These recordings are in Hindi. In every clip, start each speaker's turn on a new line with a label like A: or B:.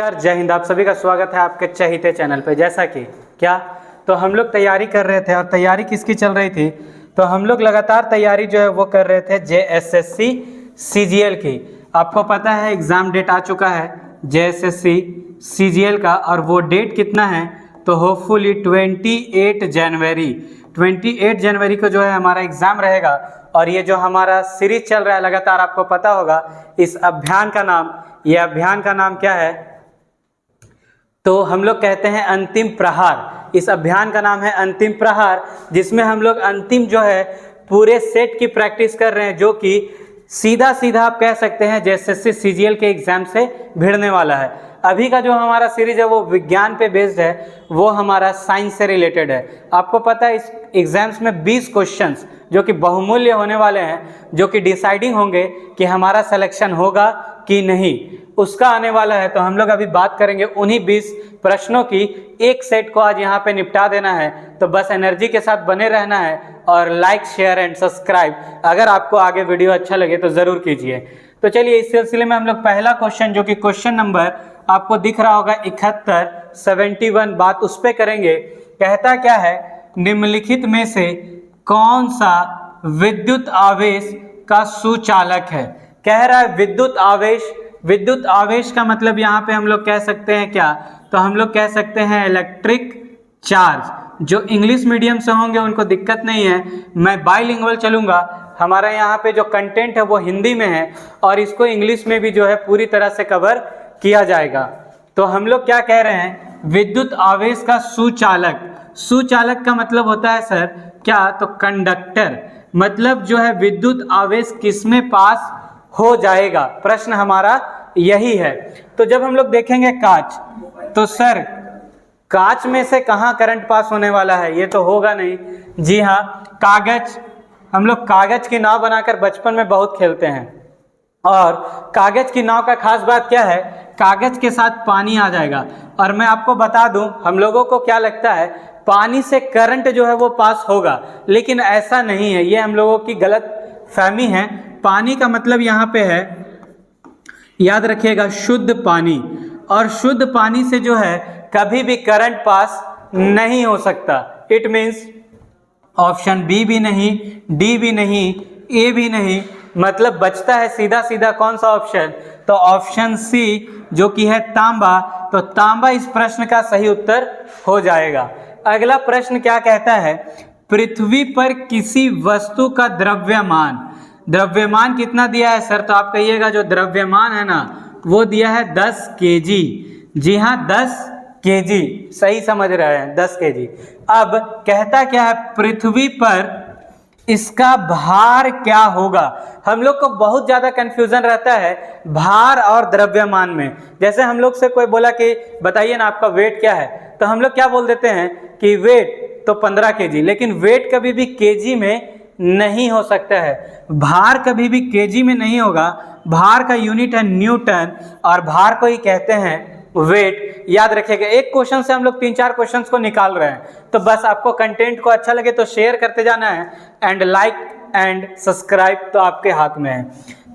A: नमस्कार, जय हिंद। आप सभी का स्वागत है आपके चहीते चैनल पे। जैसा कि क्या तो हम लोग तैयारी कर रहे थे, और तैयारी किसकी चल रही थी? तो हम लोग लगातार तैयारी जो है वो कर रहे थे JSSC CGL की। आपको पता है एग्ज़ाम डेट आ चुका है JSSC CGL का, और वो डेट कितना है? तो होपफुली 28 जनवरी को जो है हमारा एग्ज़ाम रहेगा। और ये जो हमारा सीरीज चल रहा है लगातार, आपको पता होगा इस अभियान का नाम, ये अभियान का नाम क्या है? तो हम लोग कहते हैं अंतिम प्रहार। इस अभियान का नाम है अंतिम प्रहार, जिसमें हम लोग अंतिम जो है पूरे सेट की प्रैक्टिस कर रहे हैं, जो कि सीधा सीधा आप कह सकते हैं JSSC CGL के एग्जाम से भिड़ने वाला है। अभी का जो हमारा सीरीज है वो विज्ञान पे बेस्ड है, वो हमारा साइंस से रिलेटेड है। आपको पता है इस एग्जाम्स में 20 क्वेश्चंस जो कि बहुमूल्य होने वाले हैं, जो कि डिसाइडिंग होंगे कि हमारा सिलेक्शन होगा कि नहीं, उसका आने वाला है। तो हम लोग अभी बात करेंगे उन्हीं 20 प्रश्नों की। एक सेट को आज यहाँ पे निपटा देना है, तो बस एनर्जी के साथ बने रहना है और लाइक, शेयर एंड सब्सक्राइब अगर आपको आगे वीडियो अच्छा लगे तो ज़रूर कीजिए। तो चलिए इस सिलसिले में हम लोग पहला क्वेश्चन, जो कि क्वेश्चन नंबर आपको दिख रहा होगा 71, 71, बात उस पर करेंगे। कहता क्या है? निम्नलिखित में से कौन सा विद्युत आवेश का सुचालक है? कह रहा है विद्युत आवेश। विद्युत आवेश का मतलब यहाँ पे हम लोग कह सकते हैं क्या? तो हम लोग कह सकते हैं इलेक्ट्रिक चार्ज। जो इंग्लिश मीडियम से होंगे उनको दिक्कत नहीं है, मैं बाइलिंगुअल चलूंगा। हमारा यहाँ पे जो कंटेंट है वो हिंदी में है, और इसको इंग्लिश में भी जो है पूरी तरह से कवर किया जाएगा। तो हम लोग क्या कह रहे हैं? विद्युत आवेश का सुचालक। सुचालक का मतलब होता है सर क्या? तो कंडक्टर। मतलब जो है विद्युत आवेश किसमें पास हो जाएगा, प्रश्न हमारा यही है। तो जब हम लोग देखेंगे कांच, तो सर कांच में से कहाँ करंट पास होने वाला है? ये तो होगा नहीं। जी हाँ, कागज। हम लोग कागज की नाव बनाकर बचपन में बहुत खेलते हैं, और कागज की नाव का खास बात क्या है? कागज के साथ पानी आ जाएगा। और मैं आपको बता दूं, हम लोगों को क्या लगता है पानी से करंट जो है वो पास होगा, लेकिन ऐसा नहीं है। ये हम लोगों की गलत फहमी है। पानी का मतलब यहाँ पे है, याद रखिएगा, शुद्ध पानी। और शुद्ध पानी से जो है कभी भी करंट पास नहीं हो सकता। इट मीन्स ऑप्शन बी भी नहीं, डी भी नहीं, ए भी नहीं, मतलब बचता है सीधा सीधा कौन सा ऑप्शन? तो ऑप्शन सी, जो कि है तांबा। तो तांबा इस प्रश्न का सही उत्तर हो जाएगा। अगला प्रश्न क्या कहता है? पृथ्वी पर किसी वस्तु का द्रव्यमान, द्रव्यमान कितना दिया है सर? तो आप कहिएगा जो द्रव्यमान है ना वो दिया है 10 kg। जी हाँ, 10 kg, सही समझ रहे हैं, 10 kg। अब कहता क्या है? पृथ्वी पर इसका भार क्या होगा? हम लोग को बहुत ज्यादा कंफ्यूजन रहता है भार और द्रव्यमान में। जैसे हम लोग से कोई बोला कि बताइए ना आपका वेट क्या है, तो हम लोग क्या बोल देते हैं कि वेट तो 15 kg, लेकिन वेट कभी भी केजी में नहीं हो सकता है, भार कभी भी केजी में नहीं होगा। भार का यूनिट है न्यूटन, और भार को ही कहते हैं वेट। याद रखिएगा, एक क्वेश्चन से हम लोग 3-4 क्वेश्चंस को निकाल रहे हैं। तो बस आपको कंटेंट को अच्छा लगे तो शेयर करते जाना है, एंड लाइक एंड सब्सक्राइब तो आपके हाथ में है।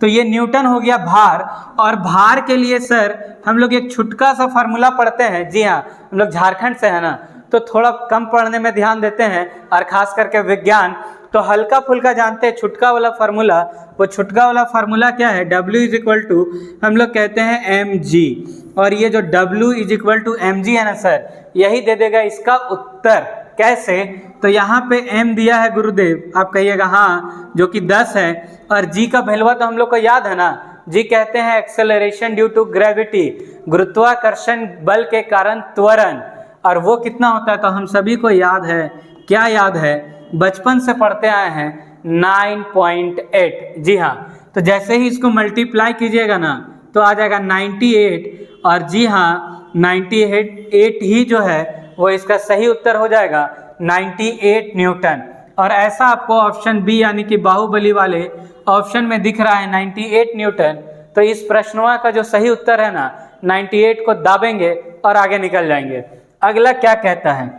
A: तो ये न्यूटन हो गया भार। और भार के लिए सर हम लोग एक छुटका सा फार्मूला पढ़ते हैं। जी हाँ, हम लोग झारखंड से है ना, तो थोड़ा कम पढ़ने में ध्यान देते हैं, और खास करके विज्ञान तो हल्का फुल्का जानते हैं। छुटका वाला फार्मूला, वो छुटका वाला फार्मूला क्या है? W इज इक्वल टू, हम लोग कहते हैं mg, और ये जो W is equal to mg है ना सर, यही दे देगा इसका उत्तर। कैसे? तो यहाँ पे m दिया है गुरुदेव, आप कहिएगा हाँ, जो कि 10 है, और g का वैल्यू तो हम लोग को याद है ना, g कहते हैं एक्सेलरेशन ड्यू टू ग्रेविटी, गुरुत्वाकर्षण बल के कारण त्वरण। और वो कितना होता है? तो हम सभी को याद है, क्या याद है? बचपन से पढ़ते आए हैं, 9.8। जी हाँ, तो जैसे ही इसको मल्टीप्लाई कीजिएगा ना तो आ जाएगा 98, और जी हाँ 98 ही जो है वो इसका सही उत्तर हो जाएगा, 98 न्यूटन। और ऐसा आपको ऑप्शन बी यानी कि बाहुबली वाले ऑप्शन में दिख रहा है 98 न्यूटन। तो इस प्रश्नवा का जो सही उत्तर है ना 98 को दाबेंगे और आगे निकल जाएंगे। अगला क्या कहता है?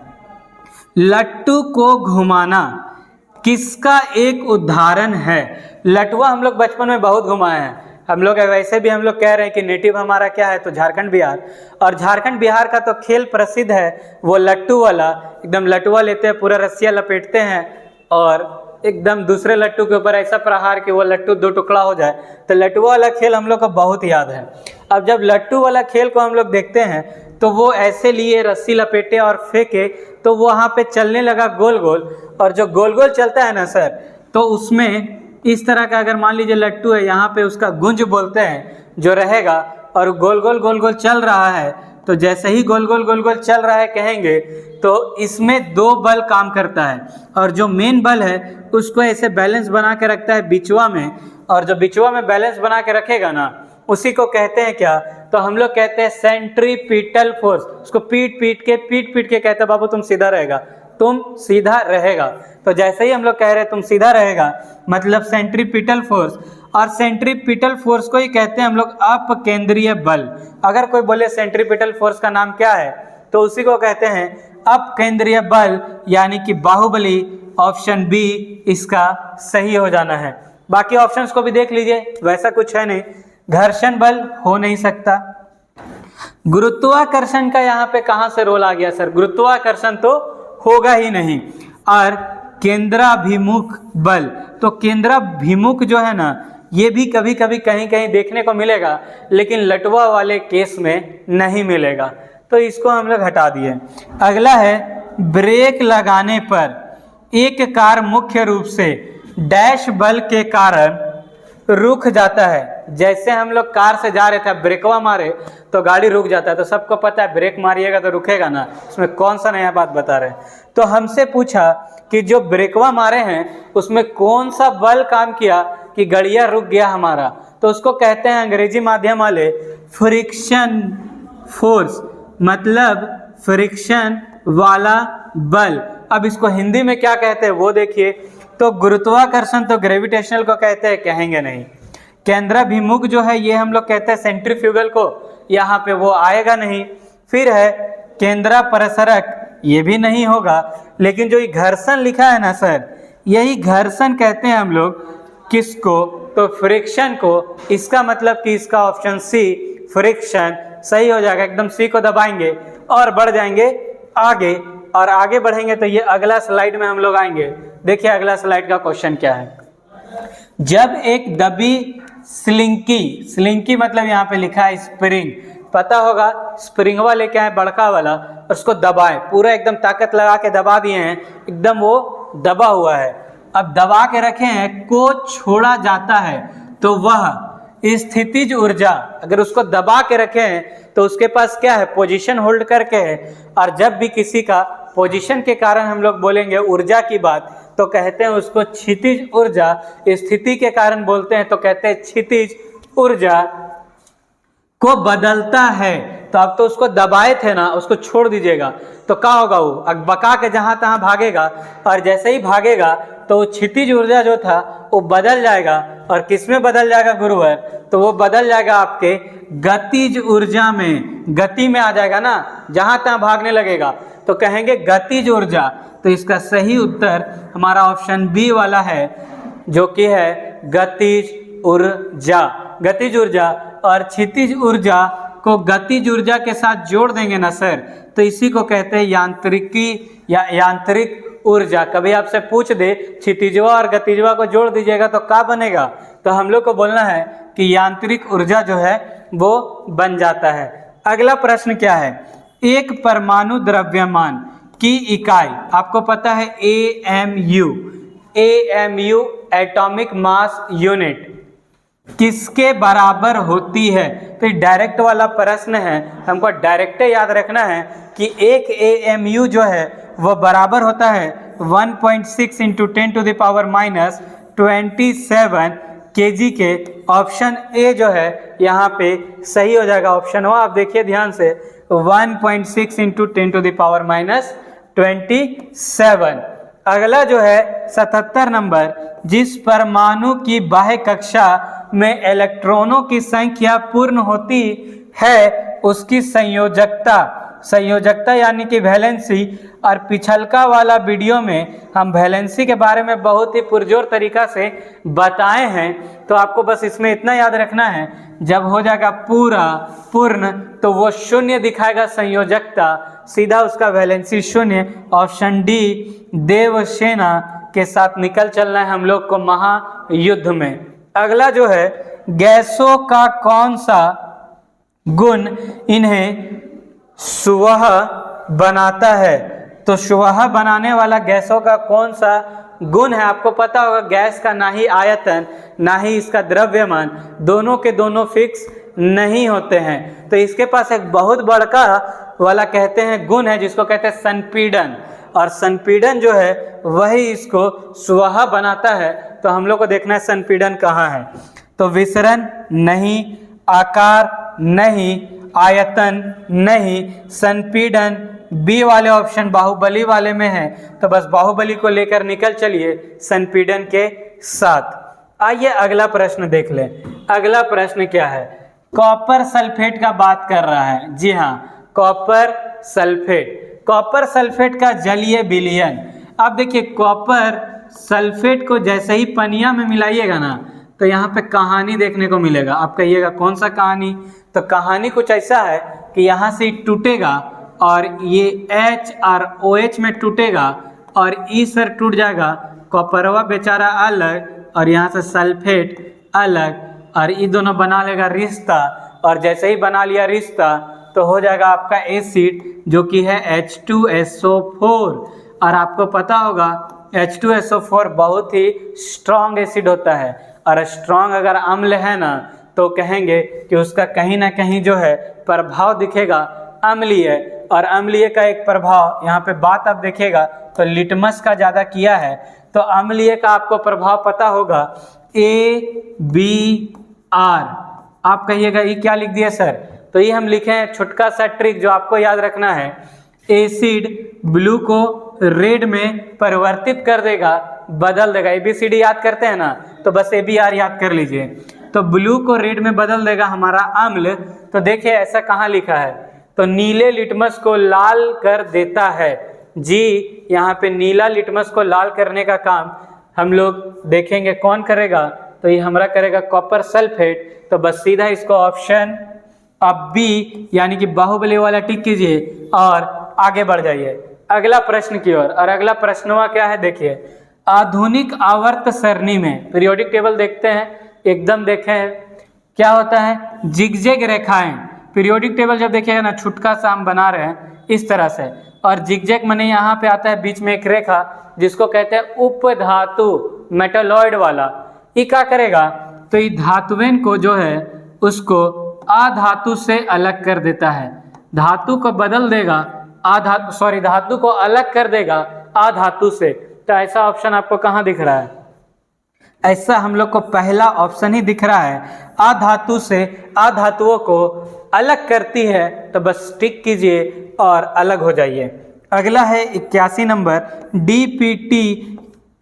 A: लट्टू को घुमाना किसका एक उदाहरण है? लटुआ हम लोग बचपन में बहुत घुमाए हैं। हम लोग वैसे भी हम लोग कह रहे हैं कि नेटिव हमारा क्या है, तो झारखंड बिहार। और झारखंड बिहार का तो खेल प्रसिद्ध है वो लट्टू वाला। एकदम लट्टुआ लेते हैं, पूरा रस्सियाँ लपेटते हैं और एकदम दूसरे लट्टू के ऊपर ऐसा प्रहार कि वो लट्टू 2 टुकड़ा हो जाए। तो लट्टू वाला खेल हम लोग को बहुत याद है। अब जब लट्टू वाला खेल को हम लोग देखते हैं तो वो ऐसे लिए, रस्सी लपेटे और फेंके, तो वहाँ पे चलने लगा गोल गोल। और जो गोल गोल चलता है ना सर, तो उसमें इस तरह का अगर मान लीजिए लट्टू है, यहाँ पे उसका गुंज बोलते हैं जो रहेगा, और गोल गोल चल रहा है। तो जैसे ही गोल गोल चल रहा है कहेंगे, तो इसमें 2 बल काम करता है। और जो मेन बल है उसको ऐसे बैलेंस बना के रखता है बिचवा में, और जो बिचवा में बैलेंस बना के रखेगा ना, उसी को कहते हैं क्या, तो हम लोग कहते हैं सेंट्रीपिटल फोर्स। उसको पीट पीट के कहते हैं बाबू तुम सीधा रहेगा, तुम सीधा रहेगा। तो जैसे ही हम लोग कह रहे हैं तुम सीधा रहेगा, मतलब सेंट्रीपिटल फोर्स। और सेंट्रीपिटल फोर्स को ही कहते हैं हम लोग अपकेंद्रीय बल। अगर कोई बोले सेंट्रीपिटल फोर्स का नाम क्या है, तो उसी को कहते हैं अपकेंद्रीय बल, यानी कि बाहुबली। ऑप्शन बी इसका सही हो जाना है। बाकी ऑप्शंस को भी देख लीजिए, वैसा कुछ है नहीं। घर्षण बल हो नहीं सकता। गुरुत्वाकर्षण का यहाँ पे कहाँ से रोल आ गया सर? गुरुत्वाकर्षण तो होगा ही नहीं। और केंद्राभिमुख बल, तो केंद्राभिमुख जो है ना, ये भी कभी कभी कहीं कहीं देखने को मिलेगा, लेकिन लटुआ वाले केस में नहीं मिलेगा, तो इसको हम लोग हटा दिए। अगला है ब्रेक लगाने पर एक कार मुख्य रूप से डैश बल के कारण रुक जाता है। जैसे हम लोग कार से जा रहे थे, ब्रेकवा मारे तो गाड़ी रुक जाता है, तो सबको पता है ब्रेक मारिएगा तो रुकेगा ना, इसमें कौन सा नया बात बता रहे हैं। तो हमसे पूछा कि जो ब्रेकवा मारे हैं उसमें कौन सा बल काम किया कि गड़िया रुक गया हमारा, तो उसको कहते हैं अंग्रेजी माध्यम वाले फ्रिक्शन फोर्स, मतलब फ्रिक्शन वाला बल। अब इसको हिंदी में क्या कहते हैं वो देखिए, तो गुरुत्वाकर्षण तो ग्रेविटेशनल को कहते हैं, कहेंगे नहीं। केंद्राभिमुख जो है ये हम लोग कहते हैं सेंट्रीफ्यूगल को, यहाँ पे वो आएगा नहीं। फिर है केंद्रापसरक, ये भी नहीं होगा। लेकिन जो ये घर्षण लिखा है ना सर, यही घर्षण कहते हैं हम लोग किसको, तो फ्रिक्शन को। इसका मतलब कि इसका ऑप्शन सी फ्रिक्शन सही हो जाएगा। एकदम सी को दबाएंगे और बढ़ जाएंगे आगे, और आगे बढ़ेंगे तो ये अगला स्लाइड में हम लोग आएंगे। देखिए अगला स्लाइड का क्वेश्चन क्या है। जब एक दबी स्लिंकी मतलब यहाँ पे लिखा है स्प्रिंग, पता होगा स्प्रिंग वाले क्या है, बड़का वाला, उसको दबाए, पूरा एकदम ताकत लगा के दबा दिए हैं, एकदम वो दबा हुआ है। अब दबा के रखे हैं, को छोड़ा जाता है तो वह स्थितिज ऊर्जा, अगर उसको दबा के रखे हैं तो उसके पास क्या है, पोजीशन होल्ड करके है। और जब भी किसी का पोजीशन के कारण हम लोग बोलेंगे ऊर्जा की बात, तो कहते हैं उसको क्षितिज ऊर्जा। स्थिति के कारण बोलते हैं तो कहते हैं क्षितिज ऊर्जा को बदलता है। तो अब तो उसको दबाए थे ना, उसको छोड़ दीजिएगा तो क्या होगा, वो बका के जहां तहां भागेगा, और जैसे ही भागेगा तो वो क्षितिज ऊर्जा जो था वो बदल जाएगा। और किस में बदल जाएगा गुरुवर, तो वो बदल जाएगा आपके गतिज ऊर्जा में, गति में आ जाएगा ना, जहां तहां भागने लगेगा तो कहेंगे गतिज ऊर्जा। तो इसका सही उत्तर हमारा ऑप्शन बी वाला है, जो कि है गतिज ऊर्जा। गतिज ऊर्जा और क्षितिज ऊर्जा को गतिज ऊर्जा के साथ जोड़ देंगे ना सर, तो इसी को कहते हैं यांत्रिकी या यांत्रिक ऊर्जा। कभी आपसे पूछ दे क्षितिजवा और गतिजवा को जोड़ दीजिएगा तो क्या बनेगा, तो हम लोग को बोलना है कि यांत्रिक ऊर्जा जो है वो बन जाता है। अगला प्रश्न क्या है, एक परमाणु द्रव्यमान की इकाई आपको पता है AMU, एटॉमिक मास यूनिट, किसके बराबर होती है। तो ये डायरेक्ट वाला प्रश्न है, हमको डायरेक्ट याद रखना है कि एक AMU जो है वो बराबर होता है 1.6 × 10⁻⁻27 kg के। ऑप्शन ए जो है यहाँ पे सही हो जाएगा। ऑप्शन वो आप देखिए ध्यान से, 1.6 × 10⁻27। अगला जो है 77 नंबर, जिस परमाणु की बाह्य कक्षा में इलेक्ट्रॉनों की संख्या पूर्ण होती है उसकी संयोजकता संयोजकता यानी कि वैलेंसी, और पिछलका वाला वीडियो में हम वैलेंसी के बारे में बहुत ही पुरजोर तरीका से बताए हैं। तो आपको बस इसमें इतना याद रखना है, जब हो जाएगा पूरा पूर्ण तो वो शून्य दिखाएगा संयोजकता, सीधा उसका वैलेंसी शून्य। ऑप्शन डी देवसेना के साथ निकल चलना है हम लोग को महायुद्ध में। अगला जो है, गैसों का कौन सा गुण इन्हें सुवह बनाता है? तो सुवह बनाने वाला गैसों का कौन सा गुण है? आपको पता होगा गैस का ना ही आयतन ना ही इसका द्रव्यमान, दोनों के दोनों फिक्स नहीं होते हैं। तो इसके पास एक बहुत बड़का वाला कहते हैं गुण है, जिसको कहते हैं संपीड़न, और संपीड़न जो है वही इसको सुवह बनाता है। तो हम लोग को देखना है संपीड़न कहाँ है। तो विसरण नहीं, आकार नहीं, आयतन नहीं, संपीड़न बी वाले ऑप्शन बाहुबली वाले में है। तो बस बाहुबली को लेकर निकल चलिए संपीड़न के साथ। आइए अगला प्रश्न देख लें। अगला प्रश्न क्या है? कॉपर सल्फेट का बात कर रहा है। जी हाँ, कॉपर सल्फेट। कॉपर सल्फेट का जलीय विलयन। अब देखिए, कॉपर सल्फेट को जैसे ही पनिया में मिलाइएगा ना, तो यहाँ पे कहानी देखने को मिलेगा। आप कहिएगा कौन सा कहानी? तो कहानी कुछ ऐसा है कि यहाँ से टूटेगा और ये H और OH में टूटेगा और ई सर टूट जाएगा, कॉपरवा बेचारा अलग और यहाँ से सल्फेट अलग, और ये दोनों बना लेगा रिश्ता, और जैसे ही बना लिया रिश्ता तो हो जाएगा आपका एसिड जो कि है H2SO4। और आपको पता होगा H2SO4 बहुत ही स्ट्रॉन्ग एसिड होता है, और स्ट्रॉन्ग अगर अम्ल है ना तो कहेंगे कि उसका कहीं ना कहीं जो है प्रभाव दिखेगा अम्लीय, और अम्लीय का एक प्रभाव यहाँ पे बात आप देखिएगा तो लिटमस का ज़्यादा किया है। तो अम्लीय का आपको प्रभाव पता होगा ABR। आप कहिएगा ये क्या लिख दिया सर? तो ये हम लिखे हैं छोटका सा ट्रिक जो आपको याद रखना है। एसिड ब्लू को रेड में परिवर्तित कर देगा, बदल देगा। ABCD याद करते हैं ना, तो बस ABR याद कर लीजिए। तो ब्लू को रेड में बदल देगा हमारा अम्ल। तो देखिए ऐसा कहाँ लिखा है? तो नीले लिटमस को लाल कर देता है। जी, यहाँ पे नीला लिटमस को लाल करने का काम हम लोग देखेंगे कौन करेगा। तो ये हमारा करेगा कॉपर सल्फेट। तो बस सीधा इसको ऑप्शन अब बी यानी कि बाहुबली वाला टिक कीजिए और आगे बढ़ जाइए अगला प्रश्न की ओर। और अगला प्रश्नवा क्या है देखिए, आधुनिक आवर्त सरणी में पीरियोडिक टेबल देखते हैं, एकदम देखें क्या होता है, जिगजैग रेखाएं। पीरियोडिक टेबल जब देखिएगा ना, छुटका सा हम बना रहे हैं इस तरह से, और जिगजैग माने यहाँ पे आता है बीच में एक रेखा जिसको कहते हैं उपधातु मेटालॉइड वाला। ये क्या करेगा? तो ये धातुवेन को जो है उसको अधातु से अलग कर देता है, धातु को बदल देगा धातु को अलग कर देगा अधातु से। तो ऐसा ऑप्शन आपको कहाँ दिख रहा है? ऐसा हम लोग को पहला ऑप्शन ही दिख रहा है, अधातु से अधातुओं को अलग करती है। तो बस टिक कीजिए और अलग हो जाइए। अगला है 81 नंबर, DPT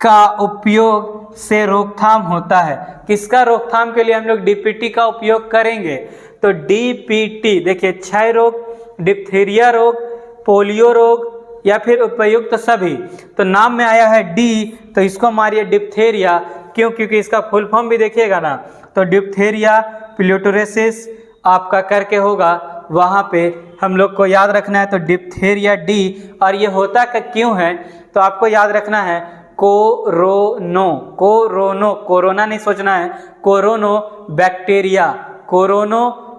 A: का उपयोग से रोकथाम होता है। किसका रोकथाम के लिए हम लोग DPT का उपयोग करेंगे? तो DPT देखिए, क्षय रोग, डिप्थीरिया रोग, पोलियो रोग या फिर उपयुक्त सभी। तो नाम में आया है डी, तो इसको मारिए डिप्थेरिया। क्यों? क्योंकि इसका फुल फॉर्म भी देखिएगा ना, तो डिप्थेरिया प्लेटोरेसिस आपका करके होगा, वहाँ पे हम लोग को याद रखना है। तो डिप्थेरिया डी। और ये होता क्यों है? तो आपको याद रखना है कोरोनो, कोरोना नहीं सोचना है, कोरोनो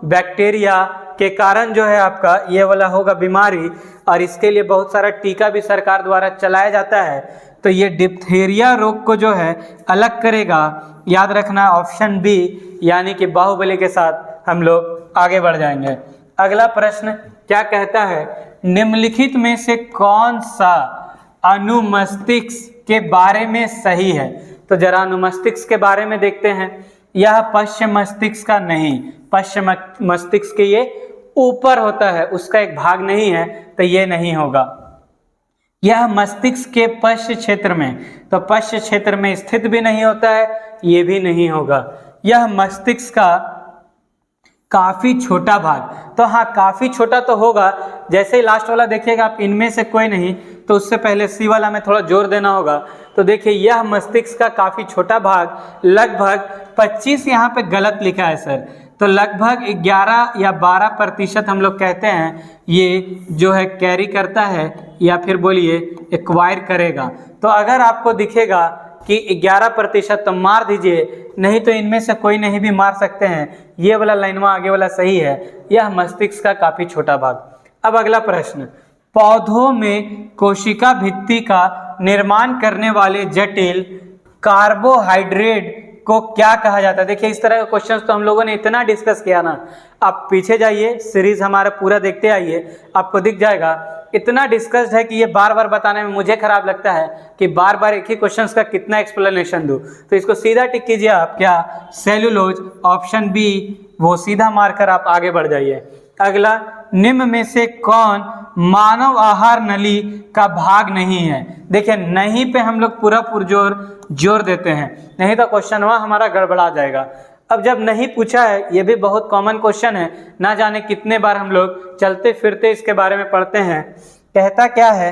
A: बैक्टीरिया के कारण जो है आपका ये वाला होगा बीमारी, और इसके लिए बहुत सारा टीका भी सरकार द्वारा चलाया जाता है। तो ये डिप्थेरिया रोग को जो है अलग करेगा, याद रखना ऑप्शन बी यानी कि बाहुबली के साथ हम लोग आगे बढ़ जाएंगे। अगला प्रश्न क्या कहता है, निम्नलिखित में से कौन सा अनुमस्तिष्क के बारे में सही है? तो जरा अनुमस्तिष्क के बारे में देखते हैं। यह पश्चिम मस्तिष्क का नहीं, पश्चिम मस्तिष्क के ये ऊपर होता है, उसका एक भाग नहीं है, तो ये नहीं होगा। यह मस्तिष्क के पश्च क्षेत्र में, तो पश्च क्षेत्र में स्थित भी नहीं होता है, ये भी नहीं होगा। यह मस्तिष्क का काफी छोटा भाग, तो हाँ काफी छोटा तो होगा। जैसे ही लास्ट वाला देखिएगा आप, इनमें से कोई नहीं, तो उससे पहले सी वाला में थोड़ा जोर देना होगा। तो देखिए यह मस्तिष्क का काफी छोटा भाग, लगभग 25 यहाँ पे गलत लिखा है सर, तो लगभग 11 या 12% हम लोग कहते हैं ये जो है कैरी करता है या फिर बोलिए एक्वायर करेगा। तो अगर आपको दिखेगा कि 11% तो मार दीजिए, नहीं तो इनमें से कोई नहीं भी मार सकते हैं। ये वाला लाइनवा आगे वाला सही है, यह मस्तिष्क का काफी छोटा भाग। अब अगला प्रश्न, पौधों में कोशिका भित्ति का निर्माण करने वाले जटिल कार्बोहाइड्रेट को क्या कहा जाता है। देखिए इस तरह के क्वेश्चंस तो हम लोगों ने इतना डिस्कस किया ना, आप पीछे जाइए, सीरीज हमारा पूरा देखते आइए, आपको दिख जाएगा। इतना डिस्कस्ड है कि ये बार बार बताने में मुझे खराब लगता है कि बार बार एक ही क्वेश्चंस का कितना एक्सप्लेनेशन दूं। तो इसको सीधा टिक कीजिए आप, क्या सेलुलोज, ऑप्शन बी, वो सीधा मारकर आप आगे बढ़ जाइए। अगला, निम्न में से कौन मानव आहार नली का भाग नहीं है। देखिए नहीं पे हम लोग पूरा पुरजोर जोर देते हैं, नहीं तो क्वेश्चन वहाँ हमारा गड़बड़ा जाएगा। अब जब नहीं पूछा है, ये भी बहुत कॉमन क्वेश्चन है, ना जाने कितने बार हम लोग चलते फिरते इसके बारे में पढ़ते हैं। कहता क्या है,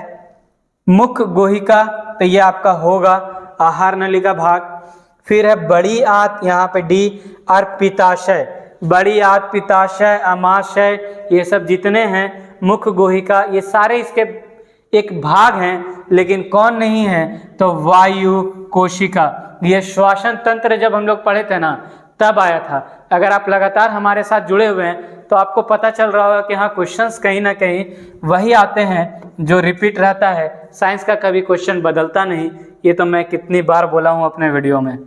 A: मुख गुहिका, तो ये आपका होगा आहार नली का भाग। फिर है बड़ी आंत, यहाँ पे डी, और पित्ताशय, बड़ी आंत, पित्ताशय, अमाशय, ये सब जितने हैं, मुख गुहिका, ये सारे इसके एक भाग हैं, लेकिन कौन नहीं है, तो वायु कोशिका। ये श्वसन तंत्र जब हम लोग पढ़े थे ना, तब आया था। अगर आप लगातार हमारे साथ जुड़े हुए हैं तो आपको पता चल रहा होगा कि हाँ क्वेश्चंस कहीं ना कहीं वही आते हैं जो रिपीट रहता है। साइंस का कभी क्वेश्चन बदलता नहीं, ये तो मैं कितनी बार बोला हूँ अपने वीडियो में।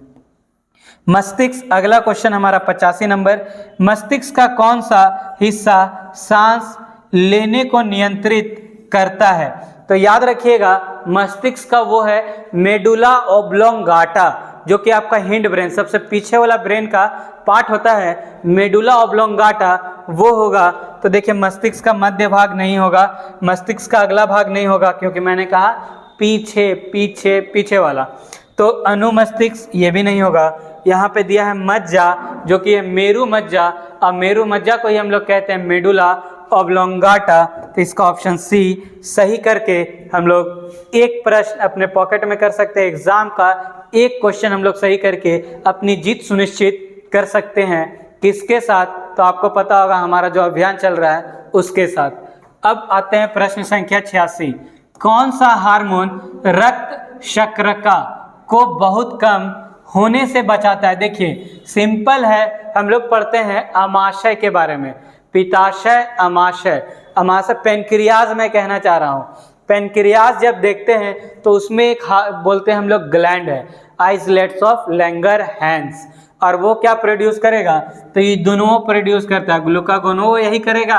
A: मस्तिष्क, अगला क्वेश्चन हमारा 85 नंबर, मस्तिष्क का कौन सा हिस्सा सांस लेने को नियंत्रित करता है। तो याद रखिएगा मस्तिष्क का वो है मेडुला ओब्लोंगाटा, जो कि आपका हिंड ब्रेन, सबसे पीछे वाला ब्रेन का पार्ट होता है, मेडुला ओब्लोंगाटा वो होगा। तो देखिए मस्तिष्क का मध्य भाग नहीं होगा, मस्तिष्क का अगला भाग नहीं होगा, क्योंकि मैंने कहा पीछे पीछे पीछे वाला। तो अनुमस्तिष्क ये भी नहीं होगा। यहाँ पे दिया है मज्जा, जो कि है मेरु मज्जा, और मेरु मज्जा को ही हम लोग कहते हैं मेडुला ओब्लोंगाटा। तो इसका ऑप्शन सी सही करके हम लोग एक प्रश्न अपने पॉकेट में कर सकते हैं। एग्जाम का एक क्वेश्चन हम लोग सही करके अपनी जीत सुनिश्चित कर सकते हैं। किसके साथ, तो आपको पता होगा हमारा जो अभियान चल रहा है उसके साथ। अब आते हैं प्रश्न संख्या 86, कौन सा हार्मोन रक्त शर्करा को बहुत कम होने से बचाता है। देखिए सिंपल है, हम लोग पढ़ते हैं अमाशय के बारे में, पित्ताशय, अमाशय, अमाशय पेनक्रियाज मैं कहना चाह रहा हूँ। पेनक्रियाज जब देखते हैं तो उसमें एक बोलते हैं हम लोग ग्लैंड है, आइसलेट्स ऑफ लैंगरहैंस, और वो क्या प्रोड्यूस करेगा, तो ये दोनों प्रोड्यूस करता है, ग्लूकागोन वो यही करेगा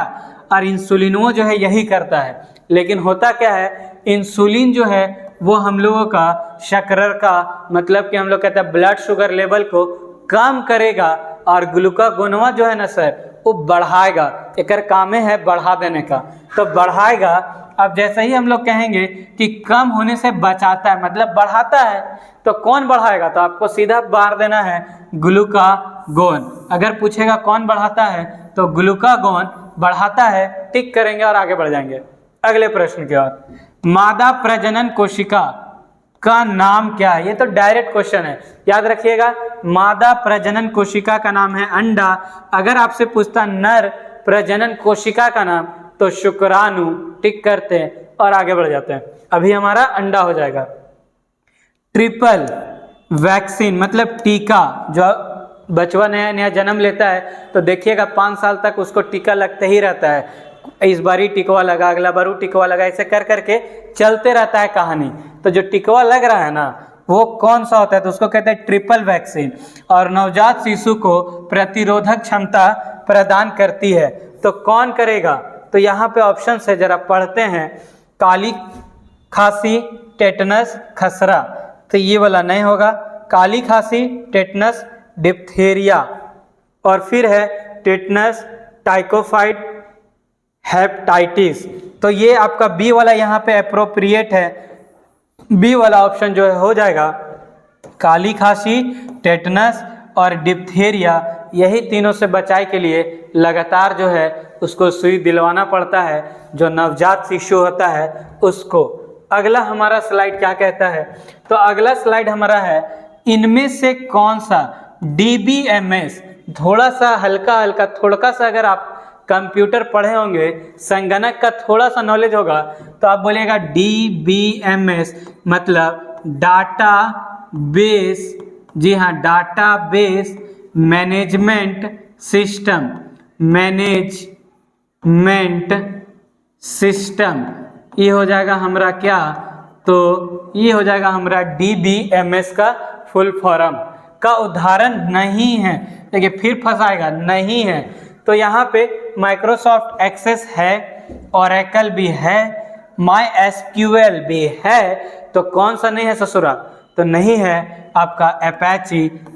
A: और इंसुलिन जो है यही करता है। लेकिन होता क्या है, इंसुलिन जो है वो हम लोगों का शर्करा का मतलब कि हम लोग कहते हैं ब्लड शुगर लेवल को कम करेगा, और ग्लूकागोनवा जो है ना सर वो बढ़ाएगा। एक काम है बढ़ा देने का, तो बढ़ाएगा। अब जैसे ही हम लोग कहेंगे कि कम होने से बचाता है मतलब बढ़ाता है, तो कौन बढ़ाएगा, तो आपको सीधा बार देना है ग्लूकागोन। अगर पूछेगा कौन बढ़ाता है तो ग्लूकागोन बढ़ाता है, टिक करेंगे और आगे बढ़ जाएंगे अगले प्रश्न की ओर। मादा प्रजनन कोशिका का नाम क्या है। ये तो डायरेक्ट क्वेश्चन है, याद रखिएगा मादा प्रजनन कोशिका का नाम है अंडा। अगर आपसे पूछता नर प्रजनन कोशिका का नाम, तो शुक्राणु, टिक करते हैं और आगे बढ़ जाते हैं। अभी हमारा अंडा हो जाएगा। ट्रिपल वैक्सीन मतलब टीका, जो बचवा नया नया जन्म लेता है तो देखिएगा 5 साल तक उसको टीका लगते ही रहता है। इस बार ही टिकवा लगा, अगला बार टिकवा लगा, ऐसे कर करके चलते रहता है कहानी। तो जो टिकवा लग रहा है ना वो कौन सा होता है, तो उसको कहते हैं ट्रिपल वैक्सीन, और नवजात शिशु को प्रतिरोधक क्षमता प्रदान करती है। तो कौन करेगा, तो यहाँ पे ऑप्शन है जरा पढ़ते हैं, काली खांसी, टेटनस, खसरा। तो ये वाला नहीं होगा, काली खांसी, टेटनस, डिप्थेरिया, और फिर है टेटनस, टाइकोफाइड, हेपेटाइटिस। तो ये आपका बी वाला यहाँ पे अप्रोप्रिएट है, बी वाला ऑप्शन जो है हो जाएगा काली खांसी, टेटनस और डिप्थेरिया। यही तीनों से बचाव के लिए लगातार जो है उसको सुई दिलवाना पड़ता है, जो नवजात शिशु होता है उसको। अगला हमारा स्लाइड क्या कहता है, तो अगला स्लाइड हमारा है इनमें से कौन सा DBMS, थोड़ा सा हल्का हल्का थोड़ा सा अगर आप कंप्यूटर पढ़े होंगे, संगणक का थोड़ा सा नॉलेज होगा तो आप बोलिएगा DBMS मतलब डाटा बेस। जी हाँ, database management system, management system, ये हो जाएगा हमारा क्या, तो ये हो जाएगा हमारा DBMS का फुल फॉर्म। का उदाहरण नहीं है, देखिए फिर फंसाएगा, नहीं है। तो यहाँ पे माइक्रोसॉफ्ट एक्सेस है, ओरेकल भी है, MySQL भी है, तो कौन सा नहीं है ससुरा, तो नहीं है आपका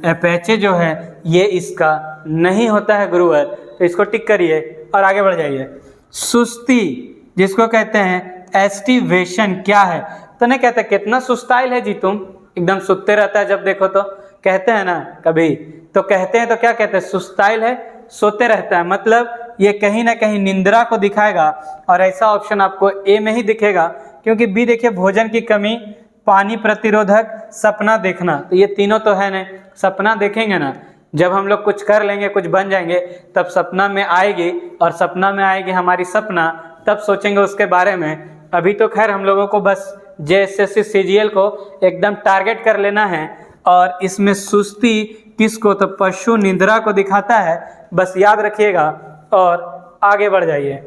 A: अपैचे जो है ये इसका नहीं होता है गुरुवर, तो इसको टिक करिए और आगे बढ़ जाइए। सुस्ती जिसको कहते हैं एस्टिवेशन क्या है, तो नहीं कहते कितना सुस्ताइल है जी तुम, एकदम सुत्ते रहता है जब देखो, तो कहते हैं ना कभी, तो कहते हैं तो क्या कहते हैं, सुस्ताइल है, सोते रहता है, मतलब ये कहीं ना कहीं निंद्रा को दिखाएगा। और ऐसा ऑप्शन आपको ए में ही दिखेगा, क्योंकि बी देखिए भोजन की कमी, पानी प्रतिरोधक, सपना देखना, तो ये तीनों तो है नहीं। सपना देखेंगे ना, जब हम लोग कुछ कर लेंगे, कुछ बन जाएंगे, तब सपना में आएगी, और सपना में आएगी हमारी सपना, तब सोचेंगे उसके बारे में। अभी तो खैर हम लोगों को बस JSSC CGL को एकदम टारगेट कर लेना है, और इसमें सुस्ती किसको, तो पशु निद्रा को दिखाता है, बस याद रखिएगा और आगे बढ़ जाइए।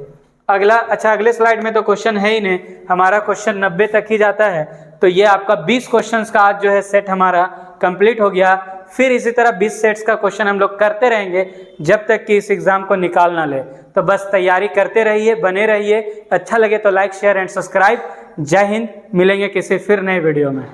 A: अगला, अच्छा अगले स्लाइड में तो क्वेश्चन है ही नहीं, हमारा क्वेश्चन 90 तक ही जाता है, तो ये आपका 20 क्वेश्चंस का आज जो है सेट हमारा कंप्लीट हो गया। फिर इसी तरह 20 सेट्स का क्वेश्चन हम लोग करते रहेंगे जब तक कि इस एग्जाम को निकाल ना ले। तो बस तैयारी करते रहिए, बने रहिए, अच्छा लगे तो लाइक शेयर एंड सब्सक्राइब। जय हिंद, मिलेंगे किसी फिर नए वीडियो में।